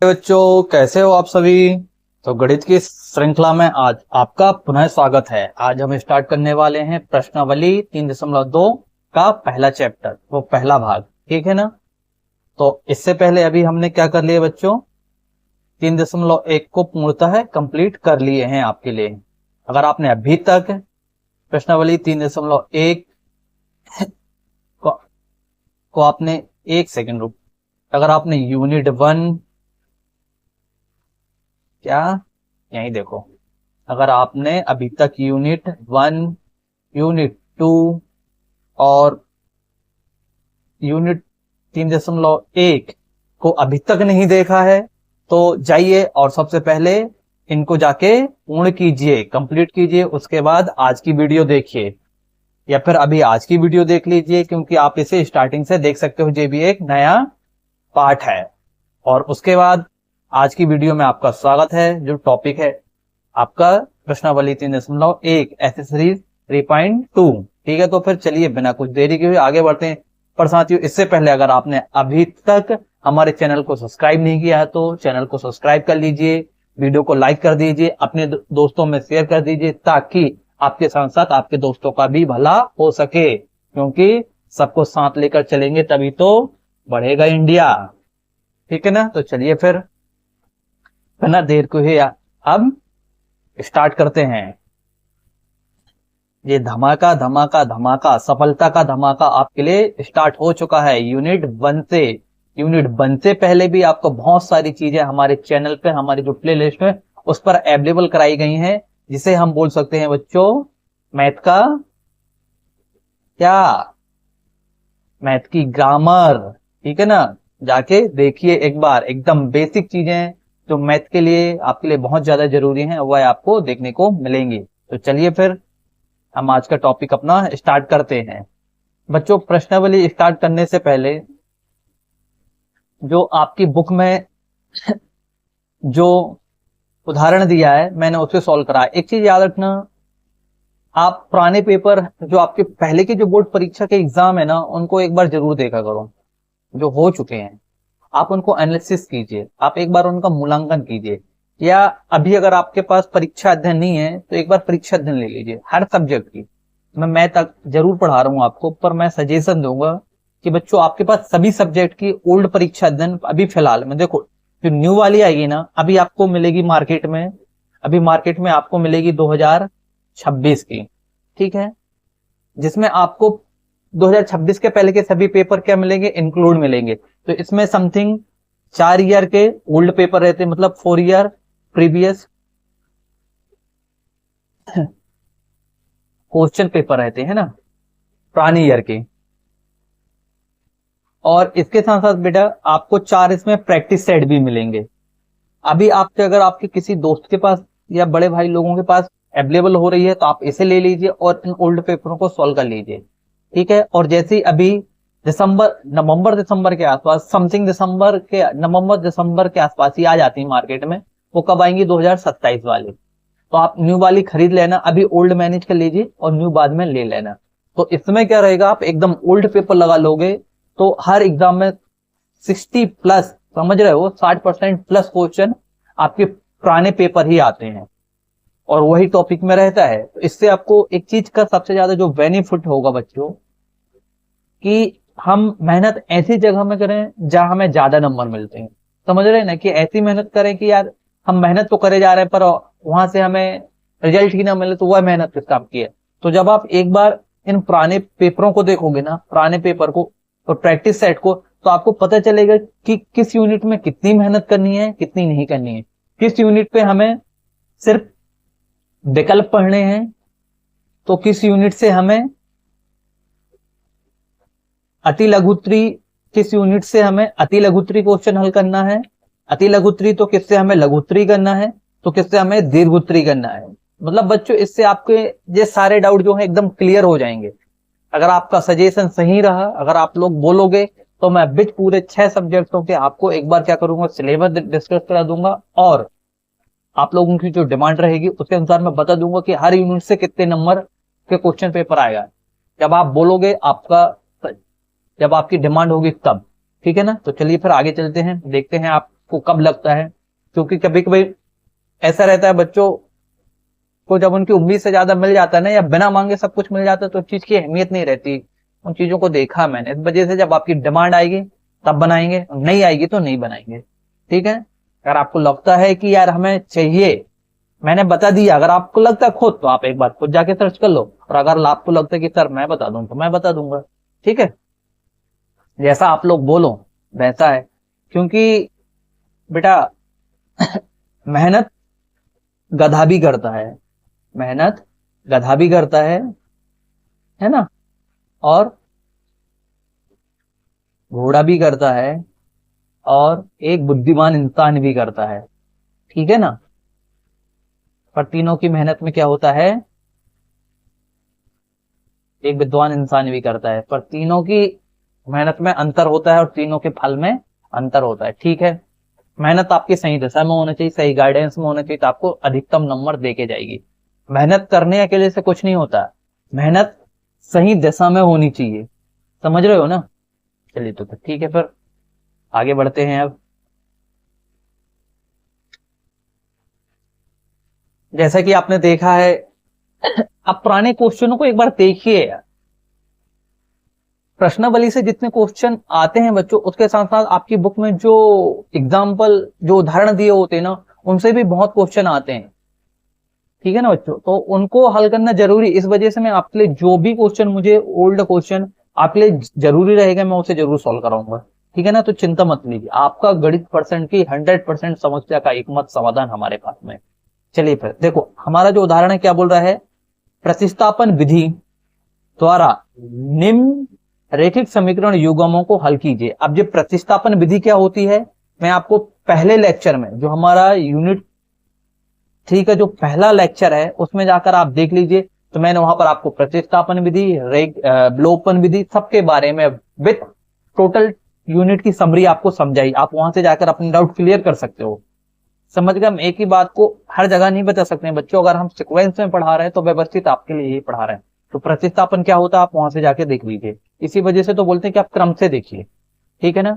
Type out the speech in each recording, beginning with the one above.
बच्चों, कैसे हो आप सभी। तो गणित की श्रृंखला में आज आपका पुनः स्वागत है। आज हम स्टार्ट करने वाले हैं प्रश्नावली 3.2 का पहला चैप्टर, वो पहला भाग। ठीक है ना। तो इससे पहले अभी हमने क्या कर लिया बच्चों, 3.1 को पूर्णतः कंप्लीट कर लिए हैं आपके लिए। अगर आपने अभी तक प्रश्नावली 3.1 को, आपने एक सेकेंड रुक, अगर आपने यूनिट 1 क्या यही देखो, अगर आपने अभी तक यूनिट 1, यूनिट 2 और यूनिट 3.1 को अभी तक नहीं देखा है तो जाइए और सबसे पहले इनको जाके पूर्ण कीजिए, कंप्लीट कीजिए। उसके बाद आज की वीडियो देखिए, या फिर अभी आज की वीडियो देख लीजिए, क्योंकि आप इसे स्टार्टिंग से देख सकते हो। ये भी एक नया पार्ट है। और उसके बाद आज की वीडियो में आपका स्वागत है। जो टॉपिक है आपका प्रश्नावली 3.1 एक्सरसाइज 3.2। ठीक है, तो फिर चलिए बिना कुछ देरी के हुए आगे बढ़ते हैं। पर साथियों, इससे पहले अगर आपने अभी तक हमारे चैनल को सब्सक्राइब नहीं किया है तो चैनल को सब्सक्राइब कर लीजिए, वीडियो को लाइक कर दीजिए, अपने दोस्तों में शेयर कर दीजिए, ताकि आपके साथ साथ आपके दोस्तों का भी भला हो सके। क्योंकि सबको साथ लेकर चलेंगे तभी तो बढ़ेगा इंडिया। ठीक है ना। तो चलिए फिर बिना देर को ही अब स्टार्ट करते हैं। ये धमाका धमाका धमाका, सफलता का धमाका आपके लिए स्टार्ट हो चुका है यूनिट 1 से। यूनिट 1 से पहले भी आपको बहुत सारी चीजें हमारे चैनल पे, हमारी जो प्ले लिस्ट है उस पर अवेलेबल कराई गई हैं, जिसे हम बोल सकते हैं बच्चों मैथ का क्या, मैथ की ग्रामर। ठीक है ना। जाके देखिए एक बार, एकदम बेसिक चीजें जो मैथ के लिए आपके लिए बहुत ज्यादा जरूरी हैं वह आपको देखने को मिलेंगी। तो चलिए फिर हम आज का टॉपिक अपना स्टार्ट करते हैं। बच्चों, प्रश्नावली स्टार्ट करने से पहले जो आपकी बुक में जो उदाहरण दिया है मैंने उसे सॉल्व करा है। एक चीज याद रखना, आप पुराने पेपर जो आपके पहले के जो बोर्ड परीक्षा के एग्जाम है ना, उनको एक बार जरूर देखा करो, जो हो चुके हैं। आप उनको एनालिसिस कीजिए, आप एक बार उनका मूल्यांकन कीजिए। या अभी अगर आपके पास परीक्षा अध्ययन नहीं है तो एक बार परीक्षा अध्ययन ले लीजिए हर सब्जेक्ट की। मैं मैथ तक जरूर पढ़ा रहा हूँ आपको, पर मैं सजेशन दूंगा कि बच्चों आपके पास सभी सब्जेक्ट की ओल्ड परीक्षा अध्ययन अभी फिलहाल में देखो। जो न्यू वाली आएगी ना, अभी आपको मिलेगी मार्केट में, अभी मार्केट में आपको मिलेगी 2026 की। ठीक है, जिसमें आपको 2026 के पहले के सभी पेपर क्या मिलेंगे, इंक्लूड मिलेंगे। तो इसमें समथिंग 4 ईयर के ओल्ड पेपर रहते हैं, मतलब 4 ईयर प्रीवियस क्वेश्चन पेपर रहते हैं ना, पुरानी ईयर के। और इसके साथ साथ बेटा आपको 4 इसमें प्रैक्टिस सेट भी मिलेंगे। अभी आपके अगर आपके किसी दोस्त के पास या बड़े भाई लोगों के पास अवेलेबल हो रही है तो आप इसे ले लीजिए और इन ओल्ड पेपरों को सॉल्व कर लीजिए। ठीक है। और जैसे ही अभी नवंबर दिसंबर के आसपास, समथिंग नवंबर दिसंबर के आसपास ही आ जाती है मार्केट में। वो कब आएंगी, 2027 वाली। तो आप न्यू वाली खरीद लेना, अभी ओल्ड मैनेज कर लीजिए और न्यू बाद में ले लेना। तो इसमें क्या रहेगा, आप एकदम ओल्ड पेपर लगा लोगे तो हर एग्जाम में 60 प्लस, समझ रहे हो, 60% प्लस क्वेश्चन आपके पुराने पेपर ही आते हैं और वही टॉपिक में रहता है। तो इससे आपको एक चीज का सबसे ज्यादा जो बेनिफिट होगा बच्चों, कि हम मेहनत ऐसी जगह में करें जहां हमें ज्यादा नंबर मिलते हैं। समझ रहे हैं ना, कि ऐसी मेहनत करें कि यार हम मेहनत तो करे जा रहे हैं पर वहां से हमें रिजल्ट ही ना मिले, तो वह मेहनत किस काम की है। तो जब आप एक बार इन पुराने पेपरों को देखोगे ना, पुराने पेपर को और प्रैक्टिस सेट को, तो आपको पता चलेगा कि किस यूनिट में कितनी मेहनत करनी है, कितनी नहीं करनी है। किस यूनिट पे हमें सिर्फ विकल्प पढ़ने हैं, तो किस यूनिट से हमें अति लघुत्री, किस यूनिट से हमें अति लघुत्री क्वेश्चन हल करना है। अति लघुत्री तो किससे हमें लघुत्री करना है, तो किससे हमें दीर्घोत्तरी करना है। मतलब बच्चों इससे आपके ये सारे डाउट जो है एकदम क्लियर हो जाएंगे। अगर आपका सजेशन सही रहा, अगर आप लोग बोलोगे, तो मैं विच पूरे 6 सब्जेक्टों के आपको एक बार क्या करूंगा, सिलेबस डिस्कस करा दूंगा और आप लोगों की जो डिमांड रहेगी उसके अनुसार मैं बता दूंगा कि हर यूनिट से कितने नंबर के क्वेश्चन पेपर आएगा। जब आप बोलोगे, जब आपकी डिमांड होगी तब। ठीक है ना। तो चलिए फिर आगे चलते हैं, देखते हैं आप आपको कब लगता है, क्योंकि कभी कभी ऐसा रहता है बच्चों को जब उनकी उम्मीद से ज्यादा मिल जाता है ना, या बिना मांगे सब कुछ मिल जाता है, तो उस चीज की अहमियत नहीं रहती। उन चीजों को देखा मैंने, इस वजह से जब आपकी डिमांड आएगी तब बनाएंगे, नहीं आएगी तो नहीं बनाएंगे। ठीक है, अगर आपको लगता है कि यार हमें चाहिए, मैंने बता दिया, अगर आपको लगता है खुद तो आप एक बार खुद जाके सर्च कर लो, और अगर आपको लगता है कि सर मैं बता दूं तो मैं बता दूंगा। ठीक है, जैसा आप लोग बोलो वैसा है, क्योंकि बेटा मेहनत गधा भी करता है, मेहनत गधा भी करता है ना, और घोड़ा भी करता है, और एक बुद्धिमान इंसान भी करता है। ठीक है ना, पर तीनों की मेहनत में क्या होता है, एक विद्वान इंसान भी करता है, पर तीनों की मेहनत में अंतर होता है और तीनों के फल में अंतर होता है। ठीक है, मेहनत आपकी सही दिशा में होना चाहिए, सही गाइडेंस में होना चाहिए, तो आपको अधिकतम नंबर देके जाएगी। मेहनत करने अकेले से कुछ नहीं होता, मेहनत सही दिशा में होनी चाहिए। समझ रहे हो ना? चलिए तो फिर ठीक है, फिर आगे बढ़ते हैं। अब जैसा कि आपने देखा है, अब पुराने क्वेश्चनों को एक बार देखिए यार। प्रश्नावली से जितने क्वेश्चन आते हैं बच्चों, उसके साथ साथ आपकी बुक में जो एग्जाम्पल, जो उदाहरण दिए होते हैं ना, उनसे भी बहुत क्वेश्चन आते हैं। ठीक है ना बच्चों, तो उनको हल करना जरूरी, इस वजह से मैं आपके लिए जो भी क्वेश्चन, मुझे ओल्ड क्वेश्चन आपके लिए जरूरी रहेगा, मैं उसे जरूर सॉल्व कराऊंगा। ठीक है ना, तो चिंता मत लीजिए, आपका गणित परसेंट की 100% समस्या का एकमत समाधान हमारे पास में। चलिए फिर देखो, हमारा जो उदाहरण है क्या बोल रहा है, प्रतिस्थापन विधि द्वारा निम्न रैखिक समीकरण युग्मों को हल कीजिए। अब ये प्रतिस्थापन विधि क्या होती है, मैं आपको पहले लेक्चर में, जो हमारा यूनिट 3 का जो पहला लेक्चर है उसमें जाकर आप देख लीजिए, तो मैंने वहां पर आपको प्रतिस्थापन विधि, विलोपन विधि सबके बारे में विथ टोटल यूनिट की समरी आपको समझाई। आप वहां से जाकर अपने डाउट क्लियर कर सकते हो। समझ गए, हम एक ही बात को हर जगह नहीं बता सकते हैं बच्चों, अगर हम सिक्वेंस में पढ़ा रहे हैं तो व्यवस्थित आपके लिए ही पढ़ा रहे हैं। तो प्रतिस्थापन क्या होता है आप वहां से जाके देख लीजिए, इसी वजह से तो बोलते हैं कि आप क्रम से देखिए। ठीक है ना,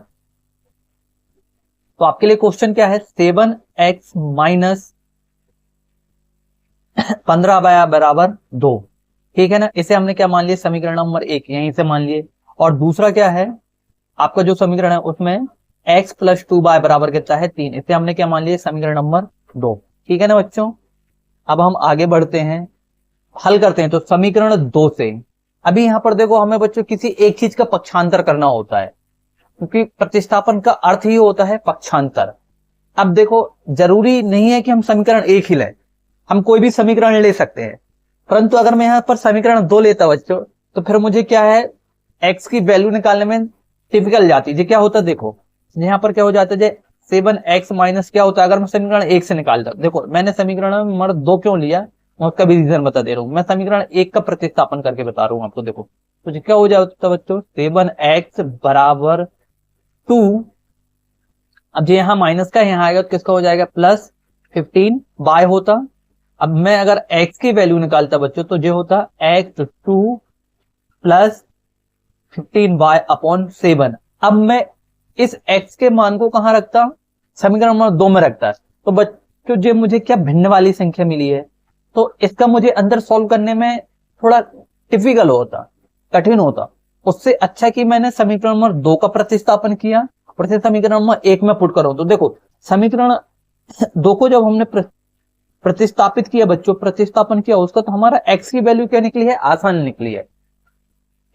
तो आपके लिए क्वेश्चन क्या है, 7x-15 ठीक है ना, इसे हमने क्या मान लिया, समीकरण नंबर 1 यहीं से मान लिए। और दूसरा क्या है, आपका जो समीकरण है उसमें x+2y बराबर कितना है 3, इसे हमने क्या मान लिया, समीकरण नंबर 2। ठीक है ना बच्चों, अब हम आगे बढ़ते हैं, हल करते हैं। तो समीकरण 2 से अभी यहां पर देखो, हमें बच्चों किसी एक चीज का पक्षांतर करना होता है, क्योंकि प्रतिस्थापन का अर्थ ही होता है पक्षांतर। अब देखो, जरूरी नहीं है कि हम समीकरण 1 ही लें, हम कोई भी समीकरण ले सकते हैं, परंतु अगर मैं यहां पर समीकरण 2 लेता बच्चों, तो फिर मुझे क्या है, एक्स की वैल्यू निकालने में टिपिकल जाती है। क्या होता है देखो, यहां पर क्या हो जाता है, 7x माइनस क्या होता है, अगर मैं समीकरण 1 से निकालता, देखो मैंने समीकरण नंबर 2 क्यों लिया, मैं उसका भी रीजन बता दे रहा हूं। मैं समीकरण 1 का प्रतिस्थापन करके बता रहा हूं आपको। देखो तो क्या हो जाता है बच्चों, 7x बराबर 2, अब जो यहाँ माइनस का यहाँ आएगा तो किसका हो जाएगा, +15 y होता। अब मैं अगर x की वैल्यू निकालता बच्चों, तो जो होता x2 +15y/7। अब मैं इस x के मान को कहां रखता, समीकरण नंबर 2 में रखता है। तो बच्चों जो मुझे क्या भिन्न वाली संख्या मिली है, तो इसका मुझे अंदर सॉल्व करने में थोड़ा टिपिकल होता, कठिन होता। उससे अच्छा कि मैंने समीकरण नंबर 2 का प्रतिस्थापन किया और इसे समीकरण नंबर 1 में पुट करो। तो देखो समीकरण 2 को जब हमने प्रतिस्थापित किया बच्चों, प्रतिस्थापन किया उसका, तो हमारा x की वैल्यू क्या निकली है, आसान निकली है।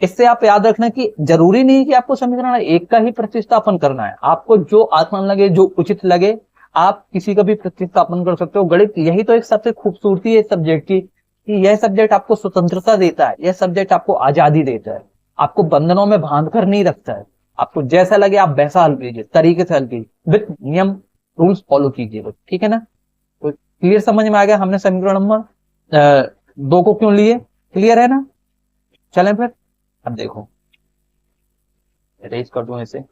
इससे आप याद रखना कि जरूरी नहीं कि आपको समीकरण 1 का ही प्रतिस्थापन करना है, आपको जो आसान लगे, जो उचित लगे, आप किसी का भी प्रतिस्थापन कर सकते हो। गणित यही तो एक सबसे खूबसूरती है इस सब्जेक्ट की, कि यह सब्जेक्ट आपको स्वतंत्रता देता है, यह सब्जेक्ट आपको आजादी देता है, आपको बंधनों में बांध कर नहीं रखता है। आपको जैसा लगे आप वैसा हल कीजिए, तरीके से हल कीजिए, विथ नियम रूल्स फॉलो कीजिए। ठीक है ना, तो क्लियर समझ में आ गया हमने समीकरण नंबर 2 को क्यों लिए, क्लियर है ना। चलें फिर, अब देखो इरेज कर दूं इसे।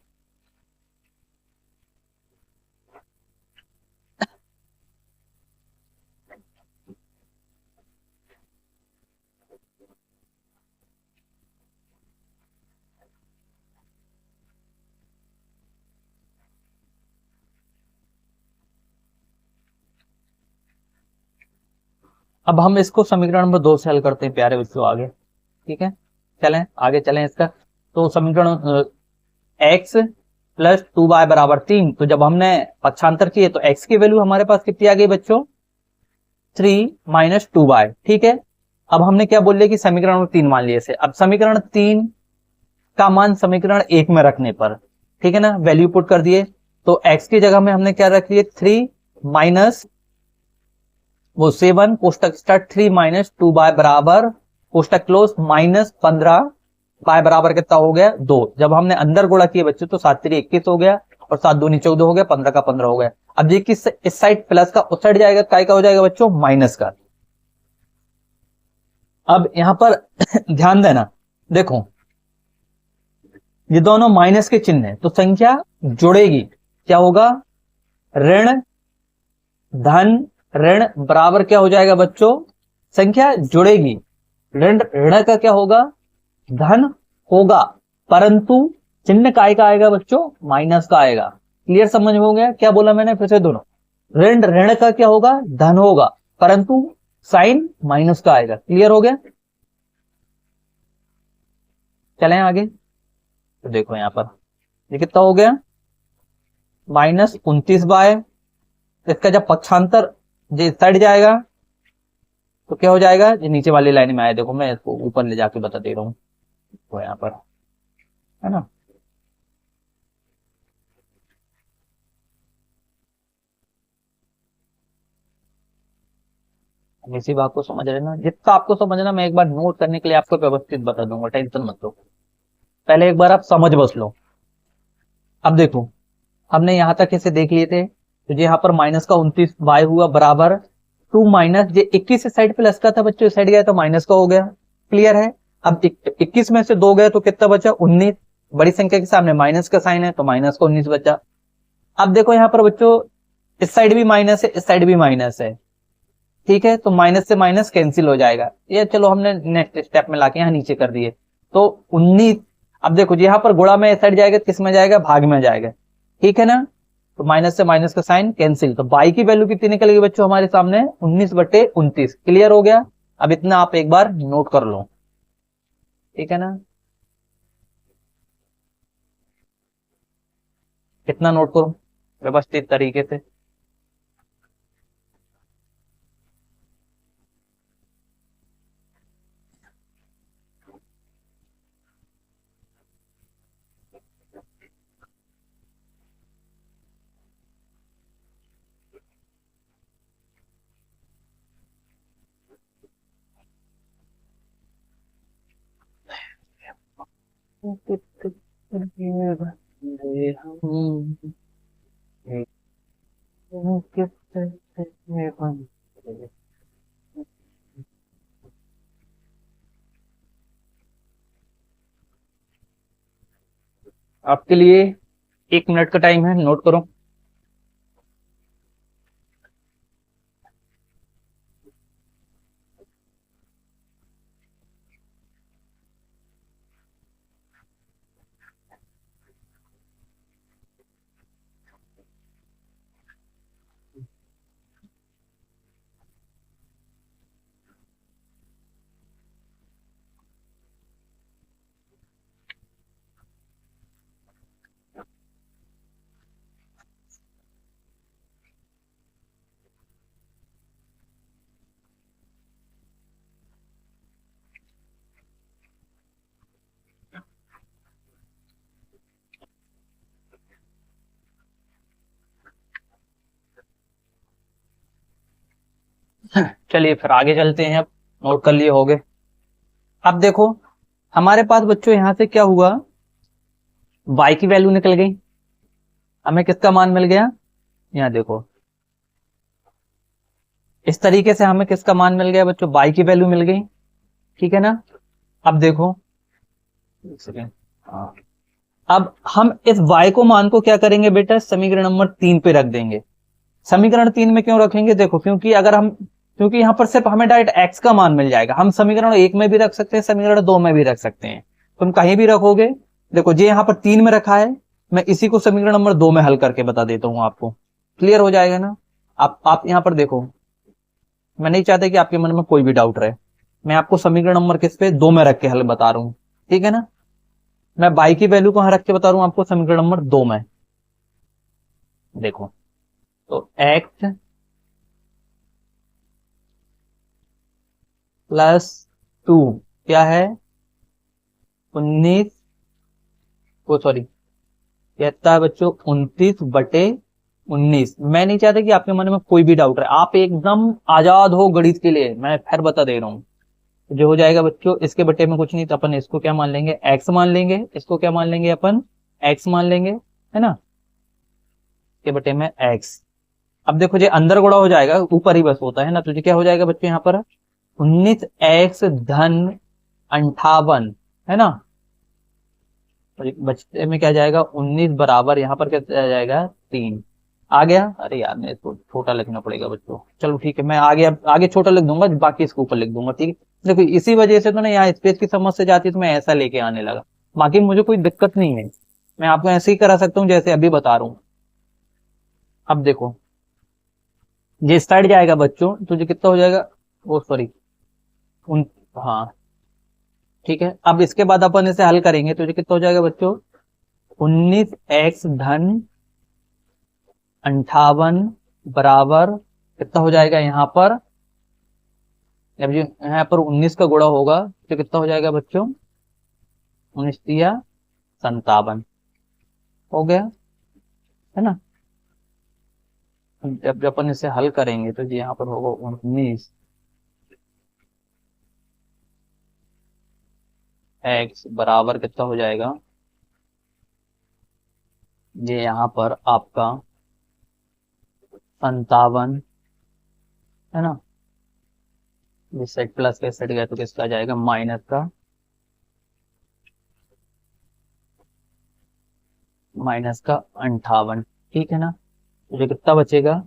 अब हम इसको समीकरण नंबर 2 से हल करते हैं प्यारे बच्चों आगे। ठीक है, चलें आगे चलें इसका। तो समीकरण x प्लस 2y बराबर 3, तो जब हमने पक्षांतर किए तो x की वैल्यू हमारे पास कितनी आ गई बच्चों, 3 माइनस 2y। ठीक है, अब हमने क्या बोल लिया कि समीकरण नंबर 3 मान लिए इसे। अब समीकरण 3 का मान समीकरण 1 में रखने पर, ठीक है ना, वैल्यू पुट कर दिए, तो x की जगह में हमने क्या रख लिए, 3 माइनस वो 7 कोष्टक स्टार्ट 3 माइनस 2y बराबर कोष्टक क्लोज माइनस 15 y बराबर कितना हो गया 2। जब हमने अंदर गुणा किए बच्चों तो 7 3 21 हो गया और 7 2 14 हो गया, 15 का 15 हो गया। अब ये किस इस साइड प्लस का उस साइड जाएगा, काय का हो जाएगा बच्चों, माइनस का। अब यहां पर ध्यान देना, देखो ये दोनों माइनस के चिन्ह है तो संख्या जुड़ेगी, क्या होगा, ऋण धन ऋण बराबर क्या हो जाएगा बच्चों, संख्या जुड़ेगी, ऋण ऋण का क्या होगा, धन होगा, परंतु चिन्ह काय का आएगा बच्चों, माइनस का आएगा। क्लियर समझ में हो गया, क्या बोला मैंने फिर से दोनों, ऋण ऋण का क्या होगा, धन होगा, परंतु साइन माइनस का आएगा। क्लियर हो गया, चलें आगे। तो देखो यहां पर ये कितना हो गया, माइनस 29 इसका जब पक्षांतर जो साइड जाएगा तो क्या हो जाएगा, ये नीचे वाली लाइन में आया, देखो मैं इसको ऊपर ले जाके बता दे रहा हूं, तो यहां पर है ना, इसी बात को समझ रहे ना, जितना आपको समझना मैं एक बार नोट करने के लिए आपको व्यवस्थित बता दूंगा, टेंशन मत लो, पहले एक बार आप समझ बस लो। अब देखो हमने यहां तक इसे देख लिए थे, तो यहाँ पर माइनस का 29y हुआ बराबर 2 माइनस जो 21 साइड प्लस का था बच्चों, साइड गया तो माइनस का हो गया। क्लियर है, अब 21 में से 2 गए तो कितना बचा, 19, बड़ी संख्या के सामने माइनस का साइन है तो माइनस का 19 बचा। अब देखो यहाँ पर बच्चों इस साइड भी माइनस है, इस साइड भी माइनस है, ठीक है, तो माइनस से माइनस कैंसिल हो जाएगा, ये चलो हमने नेक्स्ट स्टेप में लाके यहाँ नीचे कर दिए, तो 19। अब देखो यहाँ पर गुणा में इस साइड जाएगा, किस में जाएगा, भाग में जाएगा, ठीक है ना, तो माइनस से माइनस का साइन कैंसिल, तो y की वैल्यू कितनी निकल गई बच्चों हमारे सामने, 19/29। क्लियर हो गया, अब इतना आप एक बार नोट कर लो, ठीक है ना, कितना नोट करो व्यवस्थित तरीके से। आपके लिए 1 मिनट का टाइम है, नोट करो। चलिए फिर आगे चलते हैं, अब नोट कर लिए होगे। अब देखो हमारे पास बच्चों यहां से क्या हुआ, y की वैल्यू निकल गई, हमें किसका मान मिल गया, यहाँ देखो इस तरीके से हमें किसका मान मिल गया बच्चों, y की वैल्यू मिल गई, ठीक है ना। अब देखो एक सेकेंड, हाँ, अब हम इस y को मान को क्या करेंगे बेटा, समीकरण नंबर 3 पे रख देंगे। समीकरण 3 में क्यों रखेंगे, देखो क्योंकि यहां पर सिर्फ हमें डायरेक्ट x का मान मिल जाएगा, हम समीकरण 1 में भी रख सकते हैं, समीकरण 2 में भी रख सकते हैं, तुम कहीं भी रखोगे। देखो जो यहाँ पर 3 में रखा है, मैं इसी को समीकरण नंबर 2 में हल करके बता देता हूं आपको, क्लियर हो जाएगा ना। आप यहाँ पर देखो मैं नहीं चाहता कि आपके मन में कोई भी डाउट रहे। मैं आपको समीकरण नंबर किस पे 2 में रख के हल बता रहा हूं, ठीक है ना। मैं बाई की वैल्यू कहां रख के बता रहा हूं आपको, समीकरण नंबर 2 में। देखो, तो x प्लस 2 क्या है, 19, वो सॉरी, कहता है बच्चों 29/19। मैं नहीं चाहता कि आपके मन में कोई भी डाउट रहे, आप एकदम आजाद हो गणित के लिए, मैं फिर बता दे रहा हूँ। जो हो जाएगा बच्चों, इसके बटे में कुछ नहीं, तो अपन इसको क्या मान लेंगे, x मान लेंगे। इसको क्या मान लेंगे अपन, x मान लेंगे, है ना, के बटे में x। अब देखो जी अंदर गुणा हो जाएगा, ऊपर ही बस होता है ना, तो ये क्या हो जाएगा बच्चों यहाँ पर 19x धन 58, है ना। तो बचते में क्या जाएगा 19 बराबर, यहाँ पर क्या आ जाएगा 3। आ गया, अरे यार मैं इसको छोटा लिखना पड़ेगा बच्चों, चलो ठीक है, मैं आगे अब आगे छोटा लिख दूंगा, बाकी इसके ऊपर लिख दूंगा, ठीक है। देखो इसी वजह से तो ना यहाँ स्पेस की समस्या जाती है, तो मैं ऐसा लेके आने लगा, बाकी मुझे कोई दिक्कत नहीं है, मैं आपको ऐसे ही करा सकता हूँ जैसे अभी बता रहा हूँ। अब देखो ये साइड जाएगा बच्चों, तो ये कितना हो जाएगा, वो सॉरी उन, हाँ ठीक है। अब इसके बाद अपन इसे हल करेंगे, तो ये कितना हो जाएगा बच्चों, 19x धन 58 बराबर कितना हो जाएगा यहाँ पर, जब ये यहाँ पर 19 का गुणा होगा तो कितना हो जाएगा बच्चों, 19 या 57 हो गया, है ना। जब जब अपन इसे हल करेंगे तो जी यहाँ पर होगा 19 x बराबर कितना हो जाएगा, ये यहाँ पर आपका 57, है ना। ये सेट प्लस के सेट गया तो किसका आ जाएगा, माइनस का, माइनस का 58, ठीक है ना। तो ये कितना बचेगा,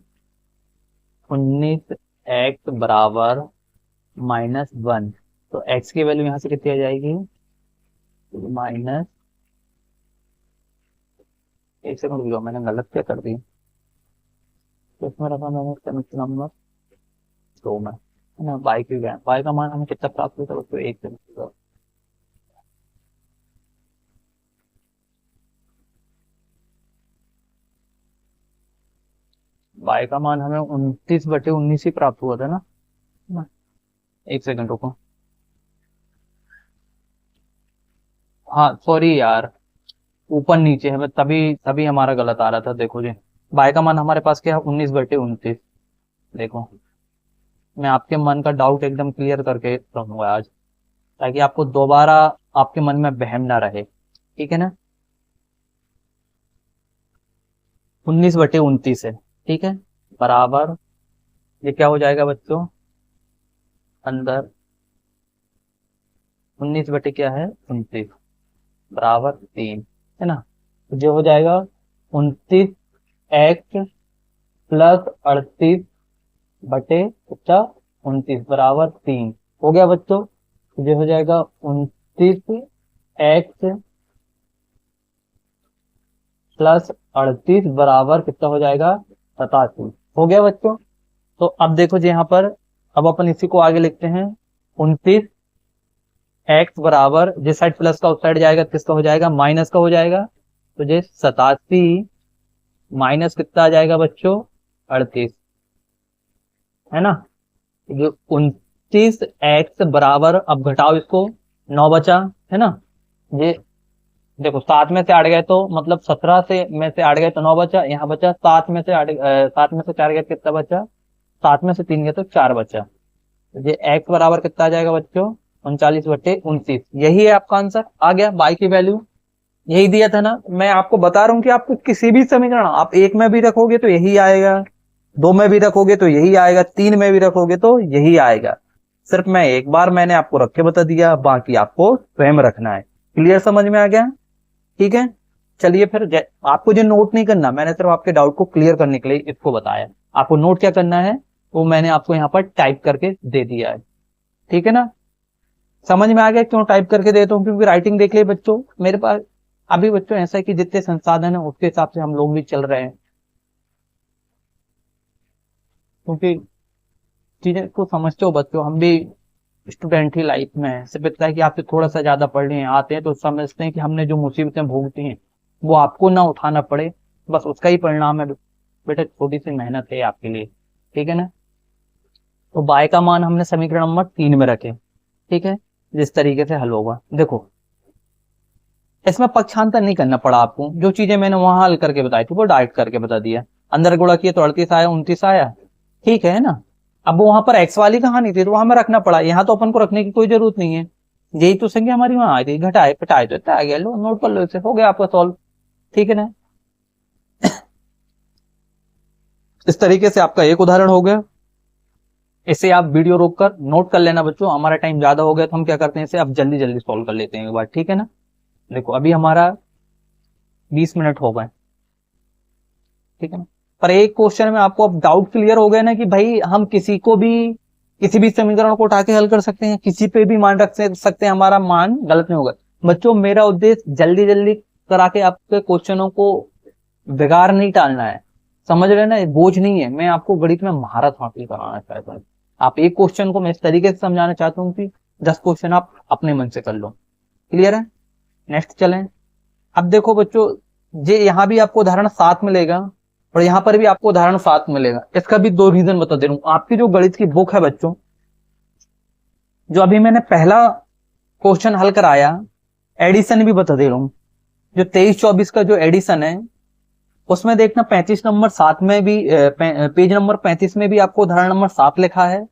19x बराबर -1। तो x की वैल्यू यहां से कितनी आ जाएगी, माइनस, एक सेकंड रुको, मैंने गलत क्या कर दी, तो इसमें रखा मैंने समीकरण नंबर 2 में, है ना। बाई की वैल्यू, बाई का मान हमें कितना प्राप्त होता है, तो 1 से, बाई का मान हमें 29/19 ही प्राप्त हुआ था ना। एक सेकंड रुको, हाँ सॉरी यार, ऊपर नीचे हमें तभी तभी हमारा गलत आ रहा था। देखो जी बाय का मान हमारे पास क्या है, 19/29। देखो मैं आपके मन का डाउट एकदम क्लियर करके रहूंगा आज, ताकि आपको दोबारा आपके मन में बहम ना रहे, ठीक है ना। 19/29 है, ठीक है, बराबर, ये क्या हो जाएगा बच्चों, अंदर 19 बटे क्या है 29 बराबर 3, है ना। तो जो हो जाएगा 29x प्लस 38 बटे कितना 29 बराबर 3 हो गया बच्चों। तो ये हो जाएगा 29x प्लस 38 बराबर कितना हो जाएगा 87 हो गया बच्चों। तो अब देखो जी यहाँ पर, अब अपन इसी को आगे लिखते हैं, 29x बराबर जिस साइड प्लस का उस साइड जाएगा किसका हो जाएगा, माइनस का हो जाएगा। तो ये 87 माइनस कितना आ जाएगा बच्चों 38, है ना। जो 29x बराबर, अब घटाओ इसको, 9 बचा, है ना। ये देखो 7 में से 8 गए तो मतलब 17 से में से 8 गए तो 9 बचा, यहाँ बचा 7 में से 8, 7 में से 4 गए कितना बचा, 7 में से 3 गए तो 4 बचा। तो ये x बराबर कितना आ जाएगा बच्चों 39/29, यही है आपका आंसर आ गया। बाई की वैल्यू यही दिया था ना। मैं आपको बता रहा हूँ कि आपको किसी भी समीकरण आप 1 में भी रखोगे तो यही आएगा, 2 में भी रखोगे तो यही आएगा, 3 में भी रखोगे तो यही आएगा। सिर्फ मैं एक बार मैंने आपको रख के बता दिया, बाकी आपको स्वयं रखना है। क्लियर, समझ में आ गया, ठीक है। चलिए फिर, आपको जो नोट नहीं करना, मैंने सिर्फ आपके डाउट को क्लियर करने के लिए इसको बताया। आपको नोट क्या करना है वो मैंने आपको यहाँ पर टाइप करके दे दिया है, ठीक है ना। समझ में आ गया क्यों टाइप करके देता हूँ, क्योंकि राइटिंग देख लिए बच्चों मेरे पास अभी बच्चों ऐसा है कि जितने संसाधन है उसके हिसाब से हम लोग भी चल रहे हैं, क्योंकि चीजें को समझते हो बच्चों, हम भी स्टूडेंट ही लाइफ में है, सिर्फ इतना है कि आपसे थोड़ा सा ज्यादा पढ़ हैं आते हैं तो समझते हैं कि हमने जो मुसीबतें भोगती हैं वो आपको ना उठाना पड़े, बस उसका ही परिणाम है बेटा, छोटी सी मेहनत है आपके लिए, ठीक है ना। तो बाय का मान हमने समीकरण नंबर 3 में रखे, ठीक है, जिस तरीके से हल होगा। देखो इसमें पक्षांतर नहीं करना पड़ा आपको, जो चीजें मैंने वहां हल करके बताई थी वो डायरेक्ट करके बता दिया। अंदर गुणा किया तो 38 आया, 29 आया, ठीक है ना। अब वहां पर एक्स वाली कहानी थी तो वहां में रखना पड़ा, यहाँ तो अपन को रखने की कोई जरूरत नहीं है, यही तो संख्या हमारी वहां आई थी, घटाए पिटाए तो इतना आ गया, लो नोट कर लो, इसे हो गया आपका सॉल्व, ठीक है ना। इस तरीके से आपका एक उदाहरण हो गया। इसे आप वीडियो रोककर नोट कर लेना बच्चों, हमारा टाइम ज्यादा हो गया तो हम क्या करते हैं इसे आप जल्दी जल्दी सॉल्व कर लेते हैं एक बार, ठीक है ना। देखो अभी हमारा 20 मिनट हो गए, ठीक है ना। पर एक क्वेश्चन में आपको अब डाउट क्लियर हो गया ना कि भाई हम किसी भी समीकरण को उठा के हल कर सकते हैं, किसी पे भी मान रख सकते हैं, हमारा मान गलत नहीं होगा। बच्चों मेरा उद्देश्य जल्दी जल्दी करा के आपके क्वेश्चनों को बेकार नहीं टालना है, समझ रहे ना, बोझ नहीं है, मैं आपको गणित में महारत हासिल कराना चाहता हूँ। आप एक क्वेश्चन को मैं इस तरीके से समझाना चाहता हूँ कि 10 क्वेश्चन आप अपने मन से कर लो, क्लियर है। नेक्स्ट चलें। अब देखो बच्चों, ये यहाँ भी आपको उदाहरण 7 मिलेगा और यहाँ पर भी आपको उदाहरण 7 मिलेगा। इसका भी 2 रीजन बता दे रहा हूँ। आपकी जो गणित की बुक है बच्चों, जो अभी मैंने पहला क्वेश्चन हल कराया, एडिशन भी बता दे रहा हूँ, जो 23-24 का जो एडिशन है उसमें देखना 35 नंबर 7 में भी पेज नंबर 35 में भी आपको उदाहरण नंबर 7 लिखा है,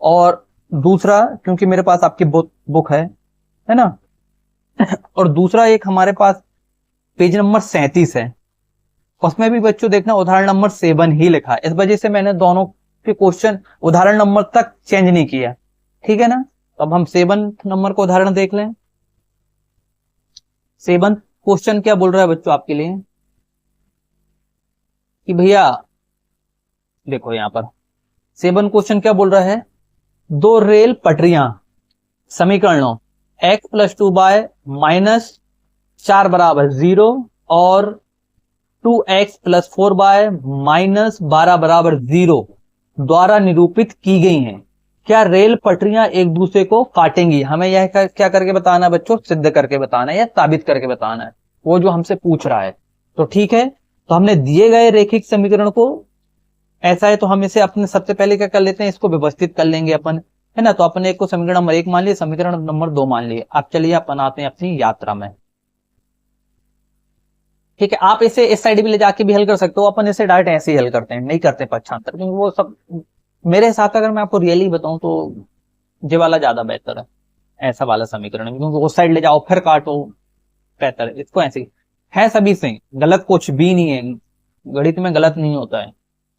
और दूसरा क्योंकि मेरे पास आपकी बुक है ना, और दूसरा एक हमारे पास पेज नंबर 37 है, उसमें भी बच्चों देखना उदाहरण नंबर 7 ही लिखा है। इस वजह से मैंने दोनों के क्वेश्चन उदाहरण नंबर तक चेंज नहीं किया, ठीक है ना। तो अब हम 7 नंबर का उदाहरण देख लें। 7 क्वेश्चन क्या बोल रहा है बच्चों आपके लिए कि भैया देखो यहां पर 7 क्वेश्चन क्या बोल रहा है, दो रेल पटरियां समीकरणों x + 2y - 4 = 0 और 2x + 4y - 12 = 0 द्वारा निरूपित की गई हैं। क्या रेल पटरियां एक दूसरे को काटेंगी? हमें यह क्या करके बताना है बच्चों, सिद्ध करके बताना है या साबित करके बताना है, वो जो हमसे पूछ रहा है। तो ठीक है, तो हमने दिए गए रेखिक समीकरण को, ऐसा है तो हम इसे अपने सबसे पहले क्या कर लेते हैं, इसको व्यवस्थित कर लेंगे अपन, है ना। तो अपने एक को समीकरण नंबर 1 मान लिया, समीकरण नंबर 2 मान लिए। अब चलिए अपन आते हैं अपनी यात्रा में, ठीक है। आप इसे इस साइड भी ले जाके भी हल कर सकते हो, अपन इसे डायरेक्ट ऐसे ही हल करते हैं, नहीं करते पक्षांतर, क्योंकि वो सब मेरे हिसाब से अगर मैं आपको रियली बताऊं तो ये वाला ज्यादा बेहतर है, ऐसा वाला समीकरण, क्योंकि उस साइड ले जाओ फिर काटो, बेहतर है इसको ऐसे है। सभी से गलत कुछ भी नहीं है, गणित में गलत नहीं होता है,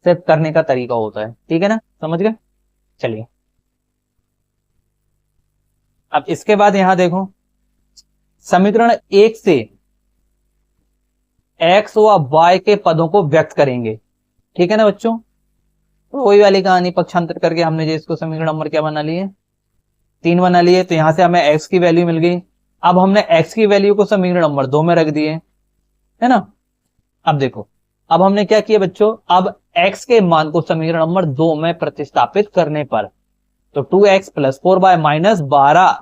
सिर्फ करने का तरीका होता है, ठीक है ना, समझ गए। चलिए अब इसके बाद यहां देखो, समीकरण 1 से x व y के पदों को व्यक्त करेंगे, ठीक है ना बच्चों। तो वही वाली कहानी, पक्षांतर करके हमने जो इसको समीकरण नंबर क्या बना लिए, 3 बना लिए। तो यहां से हमें x की वैल्यू मिल गई। अब हमने x की वैल्यू को समीकरण नंबर 2 में रख दिए, है ना। अब देखो, अब हमने क्या किया बच्चों, अब x के मान को समीकरण नंबर 2 में प्रतिस्थापित करने पर, तो 2x + 4y - 12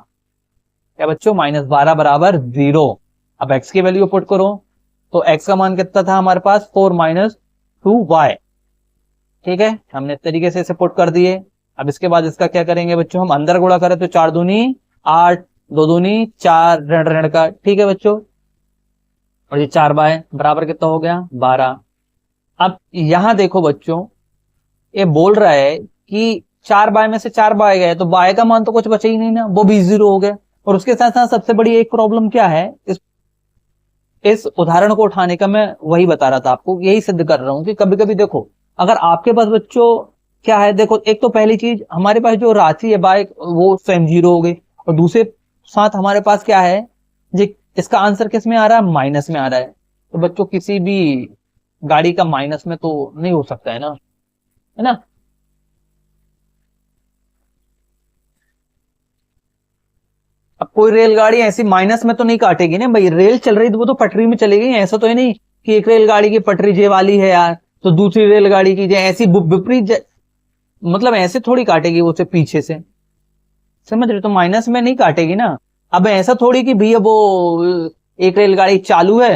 क्या बच्चों, -12 = 0। अब x की वैल्यू पुट करो, तो x का मान कितना था हमारे पास, 4 - 2y, ठीक है। हमने इस तरीके से इसे पुट कर दिए। अब इसके बाद इसका क्या करेंगे बच्चों, हम अंदर गुणा करें तो 4 दूनी 8, 2 दूनी 4, ऋण ऋण का, ठीक है बच्चों। और ये 4y बराबर कितना हो गया, 12। अब यहां देखो बच्चों, ये बोल रहा है कि 4y में से 4y गए तो y का मान तो कुछ बचा ही नहीं ना, वो भी 0 हो गया। और उसके साथ साथ सबसे बड़ी एक प्रॉब्लम क्या है, इस उदाहरण को उठाने का मैं वही बता रहा था आपको, यही सिद्ध कर रहा हूं कि कभी कभी देखो, अगर आपके पास बच्चों क्या है, देखो एक तो पहली चीज हमारे पास जो राशि है बाय वो स्वयं 0 हो गई, और दूसरे साथ हमारे पास क्या है, जी इसका आंसर किस में आ रहा है, माइनस में आ रहा है। तो बच्चों किसी भी गाड़ी का माइनस में तो नहीं हो सकता है ना। अब कोई रेलगाड़ी ऐसी माइनस में तो नहीं काटेगी ना भाई, रेल चल रही तो वो तो पटरी में चलेगी, ऐसा तो है नहीं कि एक रेलगाड़ी की पटरी जे वाली है यार तो दूसरी रेलगाड़ी की जे, ऐसी विपरीत मतलब ऐसे थोड़ी काटेगी वो, उसे पीछे से, समझ रहे? तो माइनस में नहीं काटेगी ना। अब ऐसा थोड़ी कि भैया वो एक रेलगाड़ी चालू है,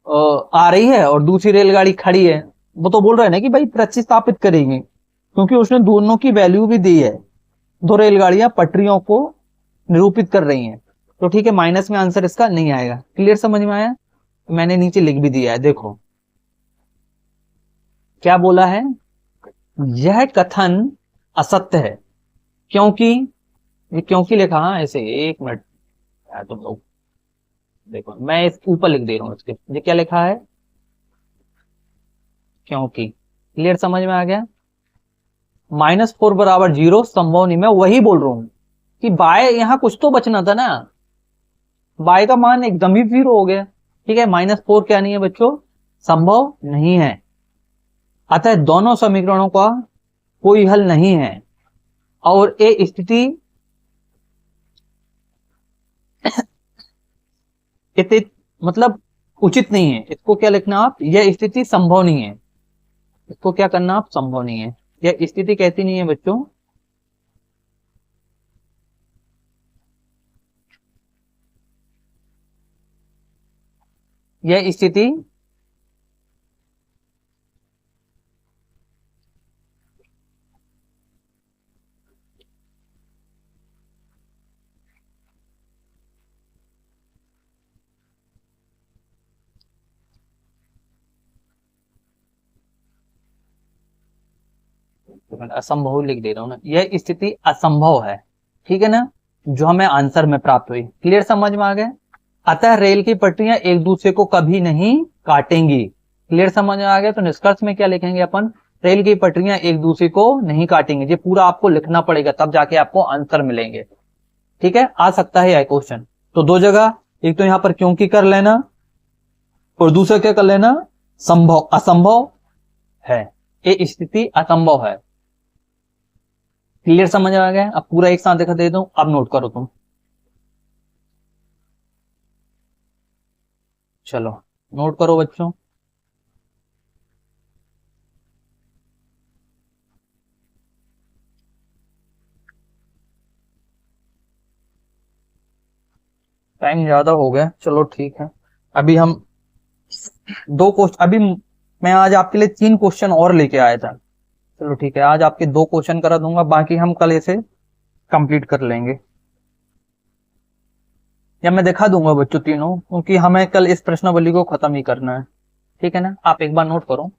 आ रही है, और दूसरी रेलगाड़ी खड़ी है, वो तो बोल रहे हैं ना कि भाई प्रतिस्थापित करेंगे, क्योंकि उसने दोनों की वैल्यू भी दी है। दो रेलगाड़ियां पटरियों को निरूपित कर रही हैं, तो ठीक है, माइनस में आंसर इसका नहीं आएगा। क्लियर, समझ में आया? मैंने नीचे लिख भी दिया है, देखो क्या बोला है। यह कथन असत्य है, क्योंकि, ये क्योंकि लिखा, हाँ ऐसे, एक मिनट यार तुम लोग, देखो मैं इस ऊपर लिख दे रहा हूँ इसके, ये क्या लिखा है, क्योंकि। क्लियर, समझ में आ गया? -4 बराबर 0 संभव नहीं, मैं वही बोल रहा हूं कि बाय यहां कुछ तो बचना था ना, बाय का मान एकदम ही 0 हो गया। ठीक है, -4 क्या नहीं है बच्चों, संभव नहीं है। अतः दोनों समीकरणों का कोई हल नहीं है, और ये स्थिति मतलब उचित नहीं है। इसको क्या लिखना आप, यह स्थिति संभव नहीं है। इसको क्या करना आप, संभव नहीं है, यह स्थिति कैसी नहीं है बच्चों। यह स्थिति असंभव लिख दे रहा हूं ना, यह स्थिति असंभव है। ठीक है ना, जो हमें आंसर में प्राप्त हुई। क्लियर, समझ में आ गया? अतः रेल की पटरियां एक दूसरे को कभी नहीं काटेंगी। क्लियर, समझ में आ गया? तो निष्कर्ष में क्या लिखेंगे अपन, रेल की पटरियां एक दूसरे को नहीं काटेंगे। ये पूरा आपको लिखना पड़ेगा, तब जाके आपको आंसर मिलेंगे। ठीक है, आ सकता है यह क्वेश्चन। तो दो जगह, एक तो यहां पर क्योंकि कर लेना, और दूसरा क्या कर लेना, संभव, असंभव है, ये स्थिति असंभव है। क्लियर, समझ आ गया? अब पूरा एक साथ दिखा दे दूं, अब नोट करो तुम। चलो नोट करो बच्चों। टाइम ज्यादा हो गया, चलो ठीक है। अभी हम दो क्वेश्चन, अभी मैं आज आपके लिए 3 क्वेश्चन और लेके आया था। चलो ठीक है, आज आपके 2 क्वेश्चन करा दूंगा, बाकी हम कल इसे कंप्लीट कर लेंगे, या मैं दिखा दूंगा बच्चों तीनों, क्योंकि हमें कल इस प्रश्नावली को खत्म ही करना है। ठीक है ना, आप एक बार नोट करो।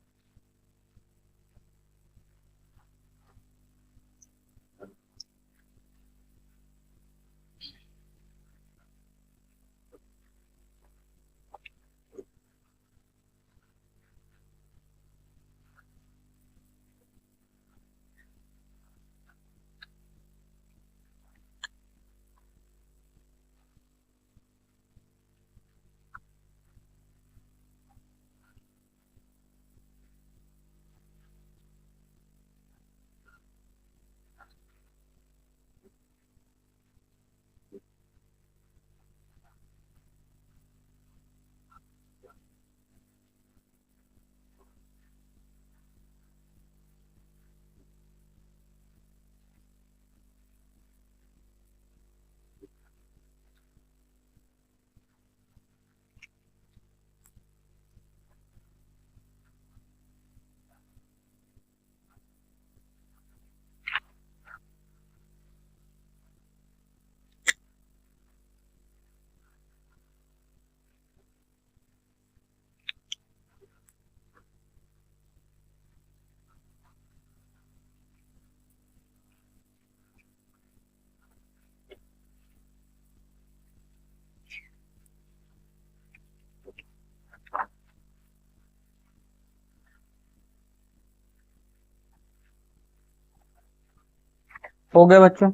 हो गया बच्चों?